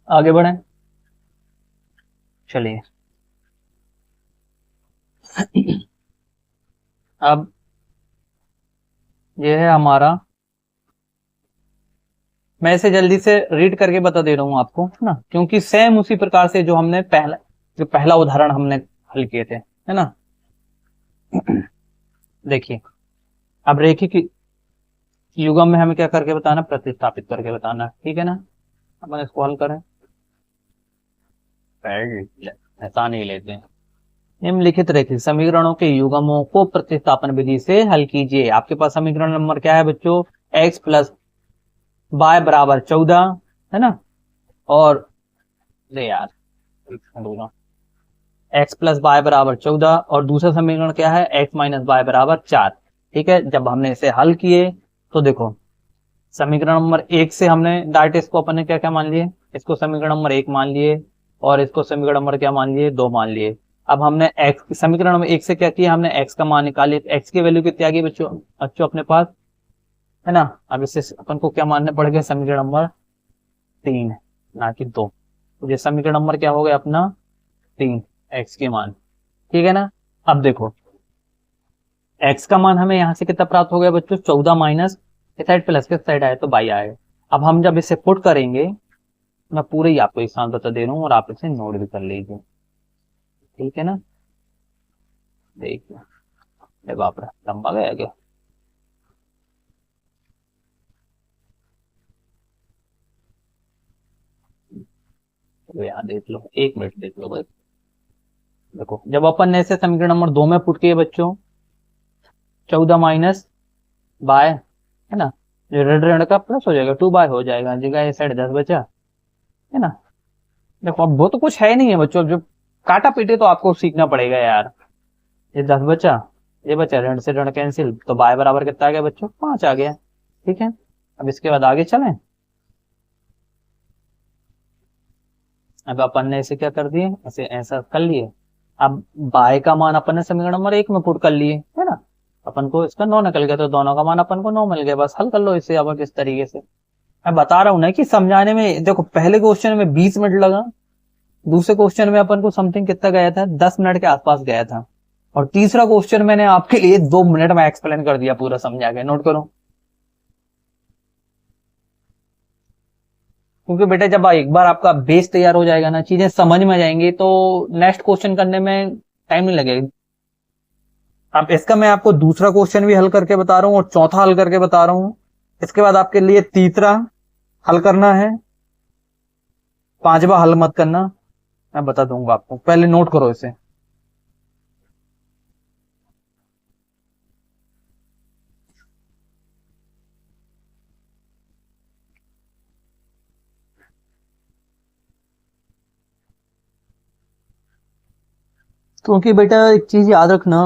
आगे बढ़े, चलिए। अब ये है हमारा, मैं इसे जल्दी से रीड करके बता दे रहा हूं आपको, है ना, क्योंकि सेम उसी प्रकार से जो हमने पहला उदाहरण हमने हल किए थे, है ना। देखिए, अब रेखिक युग्म में हमें क्या करके बताना, प्रतिस्थापित करके बताना, ठीक है ना। अपन इसको हल करें, ऐसा नहीं लेते हैं। निम्नलिखित रेखिक समीकरणों के युग्मों को प्रतिस्थापन विधि से हल कीजिए। आपके पास समीकरण नंबर क्या है बच्चों, x प्लस वाई बराबर 14, है ना, और ले यार x प्लस वाई बराबर 14, और दूसरा समीकरण क्या है, x माइनस वाई बराबर 4। ठीक है, जब हमने इसे हल किए तो देखो, समीकरण नंबर 1 से हमने डायरेक्ट इसको अपन ने क्या क्या मान लिए, इसको समीकरण नंबर 1 मान लिए, और इसको समीकरण नंबर क्या मान लिए, 2 मान लिए। अब हमने x समीकरण नंबर 1 से क्या किया, हमने x का मान निकाल लिया, x की वैल्यू कितनी आ गई बच्चों, बच्चों अपने पास, है ना। अब इससे अपन को क्या मानने पड़ गया, समीकरण नंबर 3, ना कि 2। तो ये समीकरण नंबर क्या हो गया अपना, 3, x के मान, ठीक है ना। अब देखो, x का मान हमें यहां से कितना प्राप्त हो गया बच्चों, 14 माइनस इस साइड प्लस के साइड आए तो बाई आएगा। अब हम जब इसे पुट करेंगे, मैं पूरे ही आपको एक साथ बता दे रहा हूँ और आप इसे नोट भी कर लीजिए, ठीक है ना। देखिए, अरे बाप रे, लंबा गया क्या। तो यहाँ देख लो, 1 मिनट देख लो बस। देखो, जब अपन ने इसे समीकरण नंबर 2 में पुट किए बच्चों, 14 माइनस बाय, है ना, जो ऋण ऋण का प्लस हो जाएगा, 2 बाय हो जाएगा, जगह ये साइड 10 बचा, है ना। देखो, अब वो तो कुछ है नहीं है बच्चों, अब जो काटा पीटे तो आपको सीखना पड़ेगा यार। ये 10 बचा, ये बचा, ऋण से ऋण कैंसिल, तो बाय बराबर कितना आ गया बच्चों, 5 आ गया, ठीक है। अब इसके बाद आगे चलें। अब अपन ने इसे क्या कर दिए, इसे ऐसा कर लिए। अब बाय का मान अपन ने समीकरण नंबर 1 में पुट कर लिए, है ना। अपन को इसका 9 निकल गया, तो दोनों का मान अपन को 9 मिल गया, बस हल कर लो इसे अब किस तरीके से। मैं बता रहा हूं ना कि समझाने में, देखो पहले क्वेश्चन में 20 मिनट लगा, दूसरे क्वेश्चन में अपन को समथिंग कितना गया था, 10 मिनट के आसपास गया था, और तीसरा क्वेश्चन मैंने आपके लिए 2 मिनट में एक्सप्लेन कर दिया, पूरा समझा के, नोट करो। क्योंकि बेटा जब एक बार आपका बेस तैयार हो जाएगा ना, चीजें समझ में जाएंगी, तो नेक्स्ट क्वेश्चन करने में टाइम नहीं लगेगा। अब इसका मैं आपको दूसरा क्वेश्चन भी हल करके बता रहा हूँ और चौथा हल करके बता रहा हूँ। इसके बाद आपके लिए तीसरा हल करना है, पांचवा हल मत करना, मैं बता दूंगा आपको, पहले नोट करो इसे। क्योंकि बेटा एक चीज याद रखना,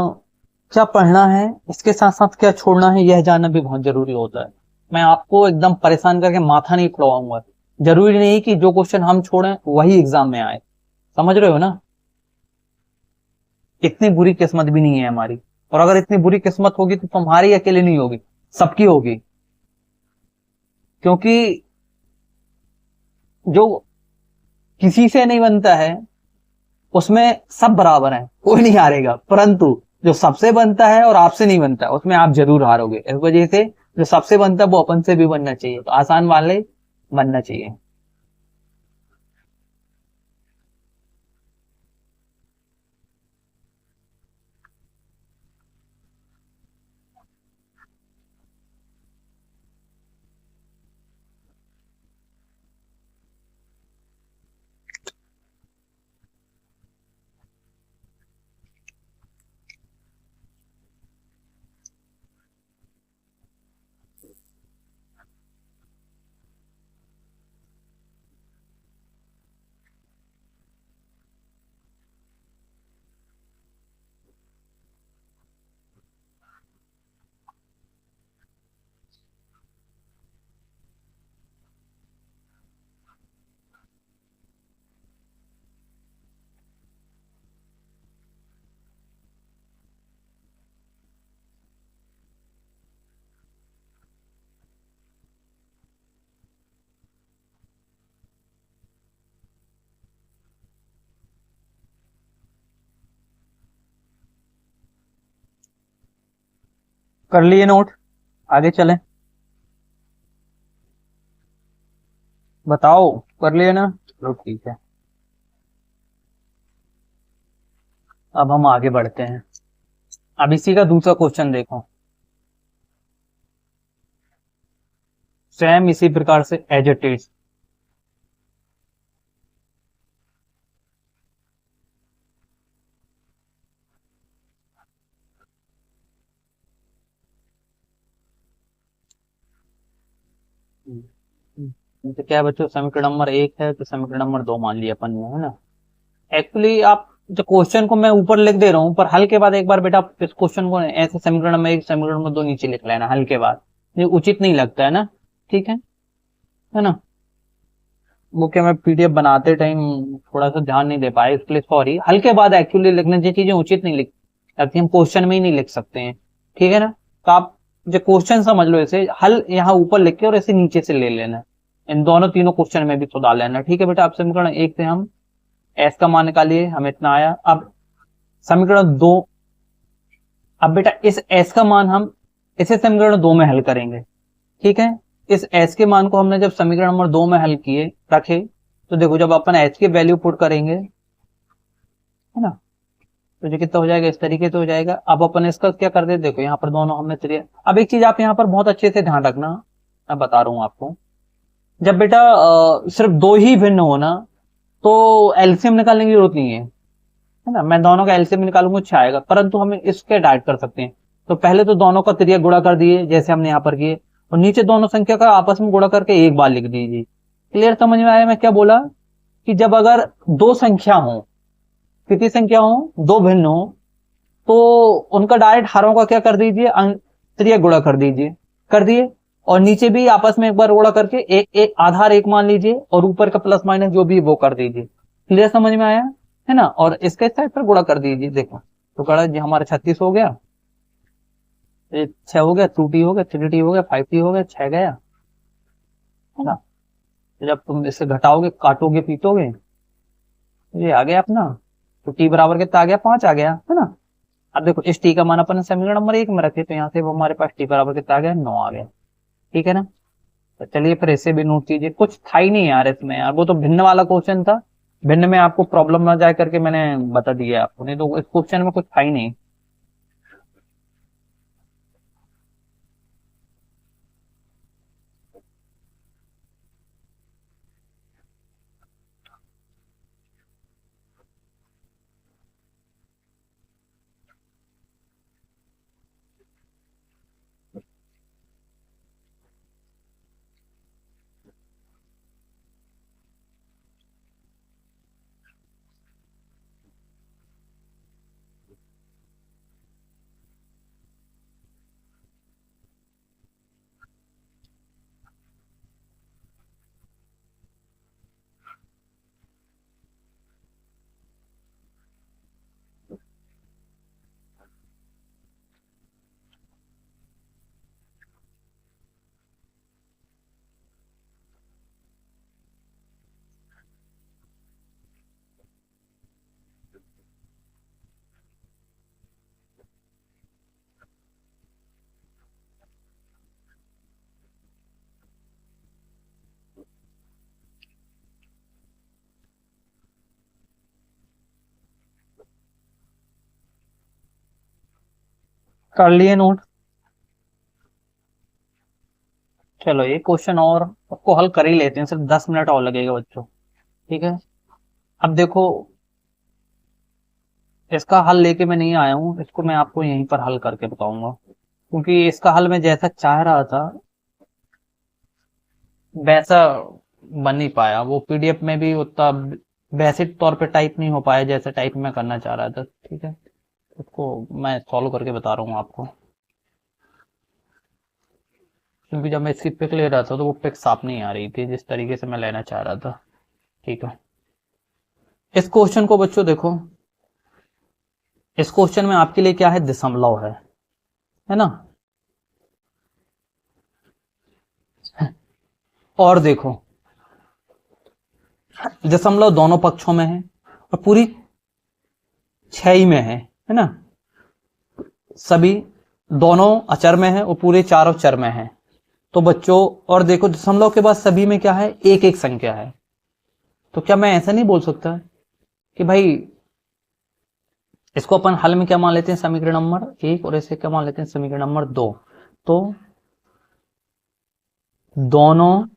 क्या पढ़ना है इसके साथ साथ क्या छोड़ना है, यह जानना भी बहुत जरूरी होता है। मैं आपको एकदम परेशान करके माथा नहीं पड़वाऊंगा। जरूरी नहीं कि जो क्वेश्चन हम छोड़ें वही एग्जाम में आए, समझ रहे हो ना। इतनी बुरी किस्मत भी नहीं है हमारी, और अगर इतनी बुरी किस्मत होगी तो तुम्हारी अकेले नहीं होगी, सबकी होगी। क्योंकि जो किसी से नहीं बनता है उसमें सब बराबर हैं, कोई नहीं हारेगा, परंतु जो सबसे बनता है और आपसे नहीं बनता उसमें आप जरूर हारोगे। इस वजह से जो सबसे बनता है वो अपन से भी बनना चाहिए, तो आसान वाले बनना चाहिए। कर लिए नोट, आगे चलें। बताओ, कर लिए ना? चलो ठीक है, अब हम आगे बढ़ते हैं। अब इसी का दूसरा क्वेश्चन देखो, सेम इसी प्रकार से एज इट इज। तो क्या है बच्चों, समीकरण नंबर 1 है तो समीकरण नंबर 2 मान लिया अपन ने, है ना। एक्चुअली आप जो क्वेश्चन को मैं ऊपर लिख दे रहा हूँ, पर हल के बाद एक बार बेटा आप इस क्वेश्चन को ऐसे समीकरण नंबर 1 समीकरण नंबर 2 नीचे लिख लेना हल के बाद, ये उचित नहीं लगता है ना। ठीक है ना। वो क्या, मैं पीडीएफ बनाते टाइम थोड़ा सा ध्यान नहीं दे पाया, इसके लिए सॉरी। हल के बाद एक्चुअली लिखने की चीजें उचित नहीं लिख सकती, हम क्वेश्चन में ही नहीं लिख सकते हैं। ठीक है ना। तो आप जो क्वेश्चन समझ लो, इसे हल यहाँ ऊपर लिख के और इसे नीचे से ले लेना, इन दोनों तीनों क्वेश्चन में भी सुधार लेना। ठीक है बेटा, आप समीकरण 1 से हम एस का मान निकालिए, हमें इतना आया। अब समीकरण 2, अब बेटा इस एस का मान हम इसे समीकरण 2 में हल करेंगे। ठीक है। इस एस के मान को हमने जब समीकरण नंबर 2 में हल किए रखे, तो देखो जब अपन एच की वैल्यू पुट करेंगे, है ना, तो जो कितना हो जाएगा, इस तरीके से हो जाएगा। अब अपन इसका क्या कर दे, देखो यहाँ पर दोनों हमने त्रिया। अब एक चीज आप यहाँ पर बहुत अच्छे से ध्यान रखना, मैं बता रहा हूँ आपको। जब बेटा सिर्फ दो ही भिन्न हो ना, तो एलसीएम निकालने की जरूरत नहीं है ना। मैं दोनों का एलसीएम निकालूंगा, अच्छा आएगा, परंतु हमें इसके डाइट कर सकते हैं। तो पहले तो दोनों का त्रिया गुणा कर दिए जैसे हमने यहाँ पर किए, और नीचे दोनों संख्या का आपस में गुणा करके एक बार लिख दीजिए। क्लियर समझ में आया मैं क्या बोला? कि जब अगर दो संख्या हो, कितनी संख्या हो, दो भिन्न हो, तो उनका डायरेक्ट हरों का क्या कर दीजिए, त्रिया गुणा कर दीजिए। कर दिए, और नीचे भी आपस में एक बार गुणा करके एक एक आधार एक मान लीजिए, और ऊपर का प्लस माइनस जो भी वो कर दीजिए। क्लियर समझ में आया है ना। और इसके साइड पर गुणा कर दीजिए, देखो तो गड़ा जी हमारा 36 हो गया, 6 हो गया, 2t हो गया, 3t हो गया, 5t हो गया, 6 गया, है ना। तो जब तुम इससे घटाओगे, काटोगे, पीटोगे, ये आ गया अपना। तो t बराबर कितना आ गया, 5 आ गया, है ना। अब देखो इस t का मान अपन समीकरण नंबर 1 में रखे, तो यहाँ से वो हमारे पास t बराबर कितना आ गया, 9 आ गया। ठीक है ना। तो चलिए फिर इसे भी नोट कीजिए। कुछ था ही नहीं यार इसमें, यार वो तो भिन्न वाला क्वेश्चन था, भिन्न में आपको प्रॉब्लम ना जाए करके मैंने बता दिया आपको, नहीं तो इस क्वेश्चन में कुछ था ही नहीं। कर लिए नोट। चलो एक क्वेश्चन और आपको हल कर ही लेते हैं, सिर्फ 10 मिनट और लगेगा बच्चों। ठीक है। अब देखो, इसका हल लेके मैं नहीं आया हूँ, इसको मैं आपको यहीं पर हल करके बताऊंगा, क्योंकि इसका हल मैं जैसा चाह रहा था वैसा बन नहीं पाया। वो पीडीएफ में भी उतना बेसिक तौर पे टाइप नहीं हो पाया जैसे टाइप में करना चाह रहा था। ठीक है। उसको मैं सॉल्व करके बता रहा हूँ आपको, क्योंकि जब मैं इसकी पिक ले रहा था तो वो पिक साफ नहीं आ रही थी जिस तरीके से मैं लेना चाह रहा था। ठीक है। इस क्वेश्चन को बच्चों देखो, इस क्वेश्चन में आपके लिए क्या है, दशमलव है ना। और देखो दशमलव दोनों पक्षों में है और पूरी 6 में है ना। सभी दोनों अचर में है और पूरे चारों चर में है। तो बच्चों, और देखो दशमलव के बाद सभी में क्या है, एक एक संख्या है। तो क्या मैं ऐसा नहीं बोल सकता कि भाई इसको अपन हल में क्या मान लेते हैं, समीकरण नंबर 1, और इसे क्या मान लेते हैं, समीकरण नंबर 2। तो दोनों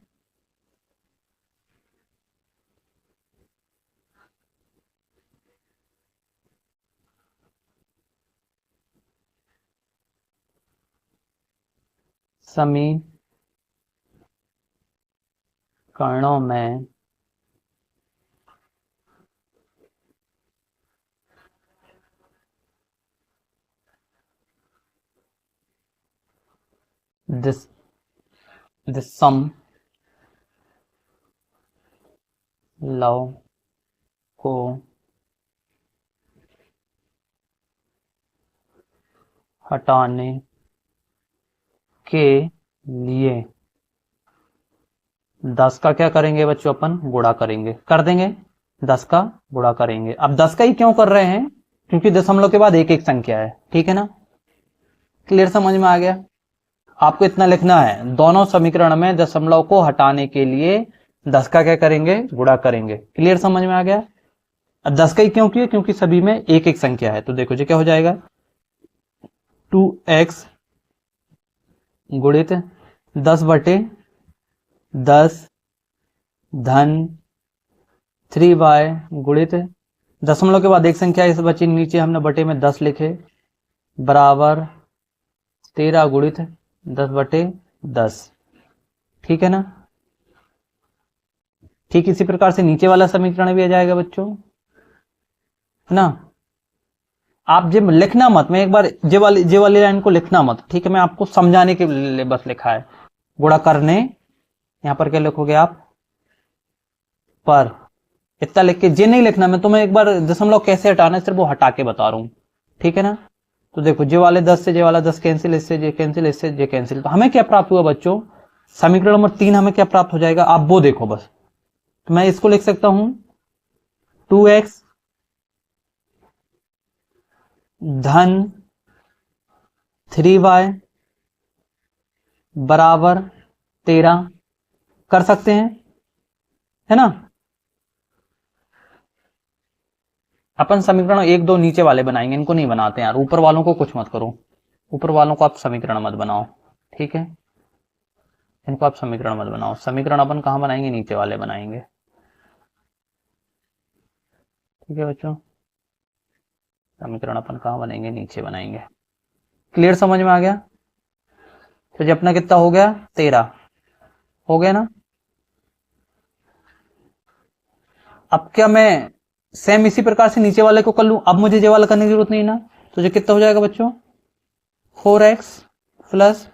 समीकरणों में this सम लव को हटाने के लिए 10 का क्या करेंगे बच्चों, अपन गुणा करेंगे, कर देंगे, 10 का गुणा करेंगे। अब 10 का ही क्यों कर रहे हैं, क्योंकि दशमलव के बाद एक एक संख्या है, ठीक है ना। क्लियर, समझ में आ गया। आपको इतना लिखना है, दोनों समीकरण में दशमलव को हटाने के लिए 10 का क्या करेंगे, गुणा करेंगे। क्लियर, समझ में आ गया। अब 10 का ही क्यों किया, क्योंकि सभी में एक एक संख्या है। तो देखो जी क्या हो जाएगा, 2x गुणित 10/10 धन 3y गुणित दशमलव के बाद एक संख्या इस बची, नीचे हमने बटे में 10 लिखे, बराबर 13 गुणित 10/10। ठीक है ना। ठीक इसी प्रकार से नीचे वाला समीकरण भी आ जाएगा बच्चों, है ना। आप जब लिखना मत, मैं एक बार जे वाली लाइन को लिखना मत, ठीक है, मैं आपको समझाने के लिए बस लिखा है। गुणा करने, यहां पर क्या लिखोगे आप, पर, इतना लिख के जे नहीं लिखना, मैं तुम्हें एक बार दशमलव कैसे हटाना है सिर्फ वो हटा के बता रहा हूं, ठीक है ना। तो देखो जे वाले 10 से जे वाला 10 कैंसिल, इससे जे कैंसिल, इससे जे कैंसिल। तो हमें क्या प्राप्त हुआ बच्चों, समीकरण नंबर 3 हमें क्या प्राप्त हो जाएगा, आप वो देखो बस। तो मैं इसको लिख सकता हूं 2x धन 3y बराबर 13 कर सकते हैं, है ना। अपन समीकरण 1 2 नीचे वाले बनाएंगे, इनको नहीं बनाते यार, ऊपर वालों को कुछ मत करो, ऊपर वालों को आप समीकरण मत बनाओ, ठीक है। इनको आप समीकरण मत बनाओ, समीकरण अपन कहां बनाएंगे, नीचे वाले बनाएंगे, ठीक है बच्चों। समीकरण अपन कहां बनेंगे, नीचे बनाएंगे। क्लियर, समझ में आ गया। तो जी अपना कितना हो गया, 13 हो गया ना। अब क्या मैं सेम इसी प्रकार से नीचे वाले को कर लूं, अब मुझे जे वाला करने की जरूरत नहीं ना। तो जो कितना हो जाएगा बच्चों, 4x प्लस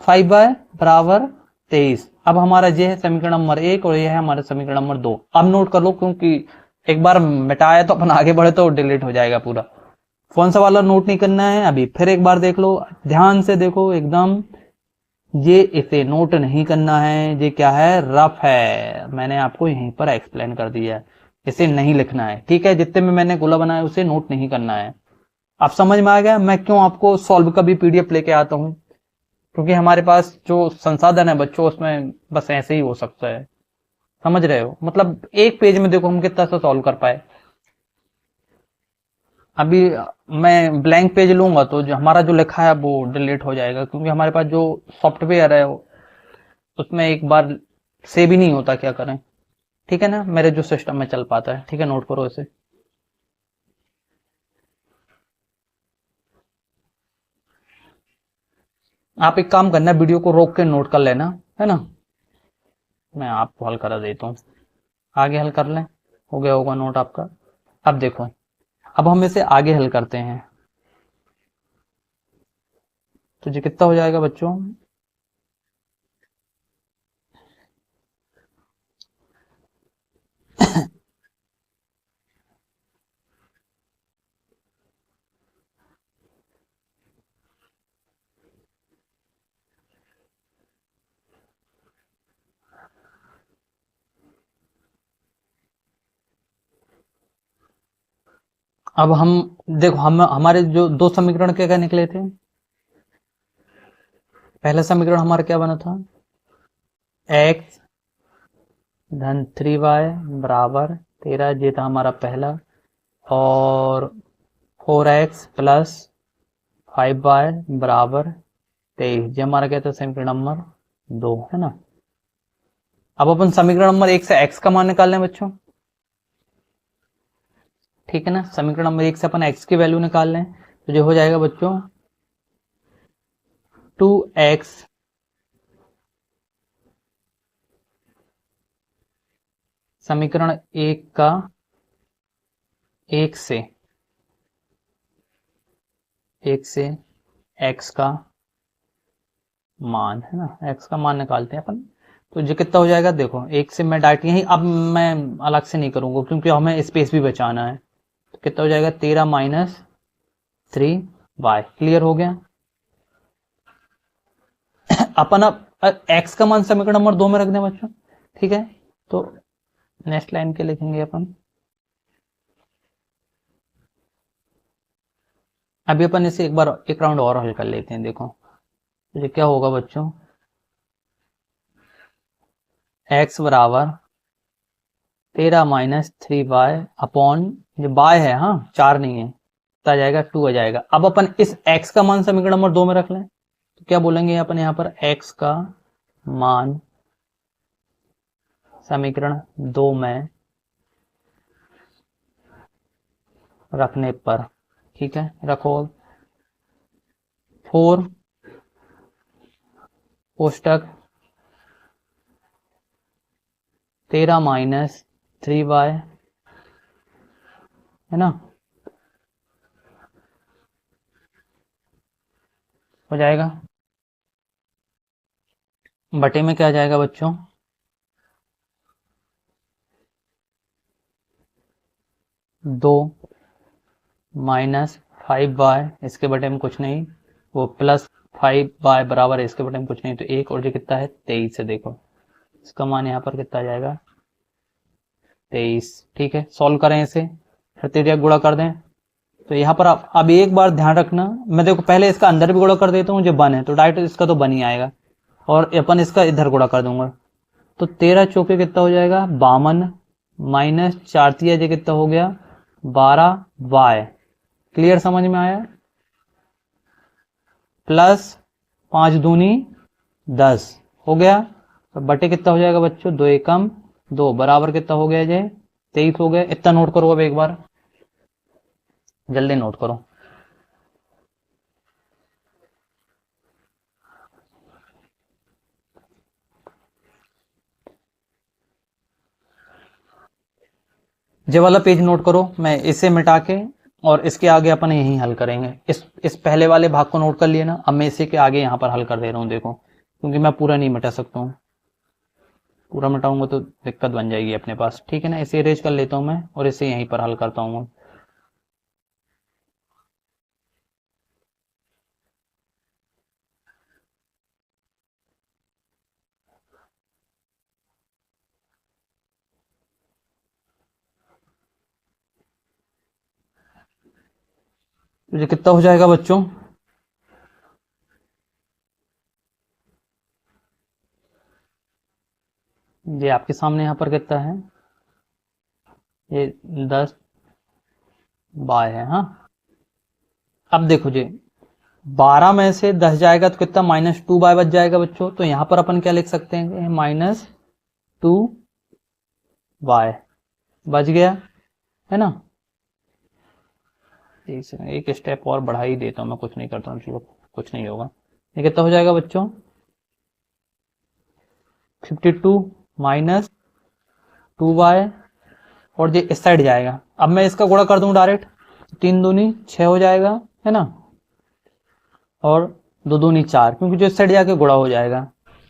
5y बराबर 23। अब हमारा जे है समीकरण नंबर 1 और यह है हमारा समीकरण नंबर 2। अब नोट कर लो, क्योंकि एक बार मिटाया तो अपन आगे बढ़े तो डिलीट हो जाएगा पूरा। कौन सा वाला नोट नहीं करना है अभी, फिर एक बार देख लो, ध्यान से देखो एकदम। ये इसे नोट नहीं करना है, ये क्या है, रफ है, मैंने आपको यहीं पर एक्सप्लेन कर दिया है, इसे नहीं लिखना है, ठीक है। जितने में मैंने गोला बनाया उसे नोट नहीं करना है। आप समझ में आ गया मैं क्यों आपको सॉल्व का भी पीडीएफ लेके आता हूं, क्योंकि हमारे पास जो संसाधन है बच्चों उसमें बस ऐसे ही हो सकता है, समझ रहे हो। मतलब एक पेज में देखो हम कितना सा सॉल्व कर पाए। अभी मैं ब्लैंक पेज लूंगा तो जो हमारा जो लिखा है वो डिलीट हो जाएगा, क्योंकि हमारे पास जो सॉफ्टवेयर है उसमें एक बार से भी नहीं होता, क्या करें, ठीक है ना। मेरे जो सिस्टम में चल पाता है, ठीक है, नोट करो इसे। आप एक काम करना, वीडियो को रोक के नोट कर लेना, है ना। मैं आपको हल करा देता हूँ, आगे हल कर लें, हो गया होगा नोट आपका। अब देखो, अब हम इसे आगे हल करते हैं, तो ये कितना हो जाएगा बच्चों, अब हम देखो, हम हमारे जो दो समीकरण क्या क्या निकले थे, पहला समीकरण हमारा क्या बना था, x धन 3y बराबर 13, ये था हमारा पहला, और 4x प्लस 5y बराबर 23, ये हमारा क्या था समीकरण नंबर 2, है ना। अब अपन समीकरण नंबर 1 से x का मान निकाल लें बच्चों, ठीक है ना। समीकरण नंबर 1 से अपन x की वैल्यू निकाल लें, तो जो हो जाएगा बच्चों 2x समीकरण 1 का 1 से x का मान, है ना, x का मान निकालते हैं अपन। तो जो कितना हो जाएगा, देखो 1 से मैं डायरेक्ट यही, अब मैं अलग से नहीं करूंगा क्योंकि हमें स्पेस भी बचाना है। तो कितना हो जाएगा 13 माइनस 3y, क्लियर हो गया। अपन अब x का मान समीकरण नंबर 2 में रख दें बच्चों, ठीक है। तो नेक्स्ट लाइन के लिखेंगे अपन, अभी अपन इसे एक बार एक राउंड और हल कर लेते हैं। देखो तो ये क्या होगा बच्चों, x बराबर 13 माइनस 3y अपॉन, जो y है, हाँ 4 नहीं है, तो आ जाएगा 2 आ जाएगा। अब अपन इस x का मान समीकरण नंबर 2 में रख लें, तो क्या बोलेंगे अपन यहाँ पर, x का मान समीकरण 2 में रखने पर, ठीक है, रखो 4 कोष्टक 13 माइनस 3y, है ना, हो जाएगा, बटे में क्या आ जाएगा बच्चों, 2 माइनस 5y, इसके बटे में कुछ नहीं, वो प्लस 5y बराबर है, इसके बटे में कुछ नहीं, तो 1, और जो कितना है 23 है। देखो इसका मान यहाँ पर कितना आ जाएगा 23, ठीक है। सॉल्व करें इसे, फिर तिर्यक गुणा कर दें। तो यहाँ पर आप अब एक बार ध्यान रखना, मैं देखो पहले इसका अंदर भी गुणा कर देता हूँ, जो 1 है तो डायरेक्ट इसका तो 1 ही आएगा, और अपन इसका इधर गुणा कर दूंगा। तो 13 चौके कितना हो जाएगा 52, माइनस 4 तिया जो कितना हो गया 12y, क्लियर, समझ में आया, प्लस 5 दूनी 10 हो गया। तो बटे कितना हो जाएगा बच्चों, 2 एकम 2 बराबर कितना हो गया जे 23 हो गया। इतना नोट करो, अब एक बार जल्दी नोट करो। ये वाला पेज नोट करो, मैं इसे मिटा के और इसके आगे अपन यही हल करेंगे। इस पहले वाले भाग को नोट कर लिए ना, अब मैं इसी के आगे यहाँ पर हल कर दे रहा हूँ। देखो क्योंकि मैं पूरा नहीं मिटा सकता हूँ, पूरा मिटाऊंगा तो दिक्कत बन जाएगी अपने पास, ठीक है ना। इसे इरेज कर लेता हूँ मैं और इसे यहीं पर हल करता हूँ। तो ये कितना हो जाएगा बच्चों, ये आपके सामने यहाँ पर कितना है, ये 10 बाय है, हाँ। अब देखो जी 12 में से 10 जाएगा तो कितना, -2y बच जाएगा बच्चों। तो यहाँ पर अपन क्या लिख सकते हैं, -2y बच गया, है ना। एक स्टेप और बढ़ा ही देता हूँ मैं, कुछ नहीं करता हूँ, चलो कुछ नहीं होगा। ये कितना हो जाएगा बच्चों, 52 माइनस 2y, और ये इस साइड जाएगा। अब मैं इसका गुणा कर दूं डायरेक्ट, 3 दूनी 6 हो जाएगा, है ना, और 2 दूनी 4, क्योंकि जो इस साइड जाके गुणा हो जाएगा।